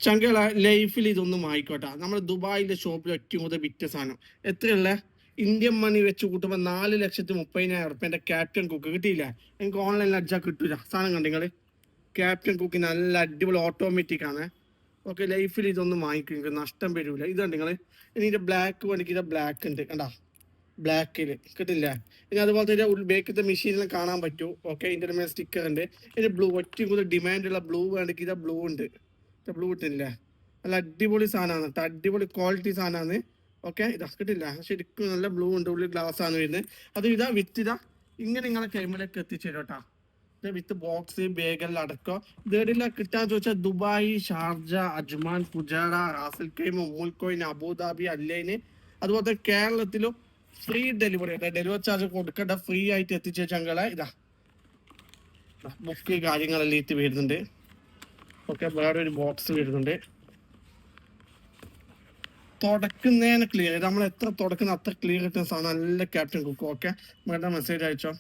ചങ്കള ലൈഫിൽ ഇതൊന്നും ആയിക്കോട്ടെ. നമ്മൾ ദുബായിലെ ഷോപ്പിൽ ഏറ്റവും കൂടുതൽ വിറ്റ സാധനം എത്രയുള്ള ഇന്ത്യൻ മണി വെച്ച് കൂട്ടുമ്പോൾ 4,30,000 ക്യാപ്റ്റൻ കുക്ക് കിട്ടിയില്ല. എനിക്ക് ഓൺലൈനിൽ അടിച്ചാൽ കിട്ടൂല. സാധനം കണ്ടെങ്കിൽ ക്യാപ്റ്റൻ കുക്ക് നല്ല അടിപൊളി ഓട്ടോമാറ്റിക് ആണ്. ഓക്കെ, ലൈഫിൽ ഇതൊന്നും വാങ്ങിക്കും, നിങ്ങൾക്ക് നഷ്ടം വരൂല. ഇതുണ്ട് നിങ്ങൾ ഇനി ഇതിന്റെ ബ്ലാക്ക് വേണമെങ്കിൽ ഇത് ബ്ലാക്ക് ഉണ്ട് കണ്ടാ, ബ്ലാക്കിൽ കിട്ടില്ല. ഇനി അതുപോലെ തന്നെ ബേക്കത്തെ മെഷീനിലും കാണാൻ പറ്റൂ. ഓക്കെ, ഇതിന്റെ മേലെ സ്റ്റിക്കർ ഉണ്ട്. ഇനി ബ്ലൂ ഏറ്റവും കൂടുതൽ ഡിമാൻഡുള്ള ബ്ലൂ വേണമെങ്കിൽ ഇത് ബ്ലൂ ഉണ്ട്. ബ്ലൂ കിട്ടില്ല. നല്ല അടിപൊളി സാധനമാണ് കേട്ടോ, അടിപൊളി ക്വാളിറ്റി സാധനമാണ്. ഓക്കെ, ഇതാ കിട്ടില്ല, ശരിക്കും നല്ല ബ്ലൂ ഉണ്ട്, ഉള്ളിൽ ഗ്ലാസ് ആണ് വരുന്നത്. അത് ഇതാ വിത്ത് ഇതാ ഇങ്ങനെ നിങ്ങളെ കൈമലേക്ക് എത്തിച്ചേരും കേട്ടോ. വിത്ത് ബോക്സ് ബാഗെല്ലാം അടക്കം. ഇതെല്ലാം കിട്ടാൻ ചോദിച്ചാൽ Dubai, Sharjah, Ajman, Fujairah, Ras al Khaimah, ഉമുൽക്കോയിൻ, Abu Dhabi, അല്ലൈന്, അതുപോലെ കേരളത്തിലും ഫ്രീ ഡെലിവറി. ഡെലിവറി ചാർജ് കൊടുക്കേണ്ട, ഫ്രീ ആയിട്ട് എത്തിച്ച ചങ്കളെ ഇതാ ബുക്ക് കാര്യങ്ങളെല്ലാം ഇട്ട് വരുന്നുണ്ട്. ഓക്കെ, വേറെ ഒരു ബോക്സ് വരുന്നുണ്ട്. തുടക്കുന്നതിന് ക്ലിയർ, നമ്മൾ എത്ര തുടക്കുന്ന അത്ര ക്ലിയർ കിട്ടുന്ന സാധനം, നല്ല ക്യാപ്റ്റൻ കുക്ക്. ഓക്കെ, വേണ്ട മെസ്സേജ് അയച്ചോ.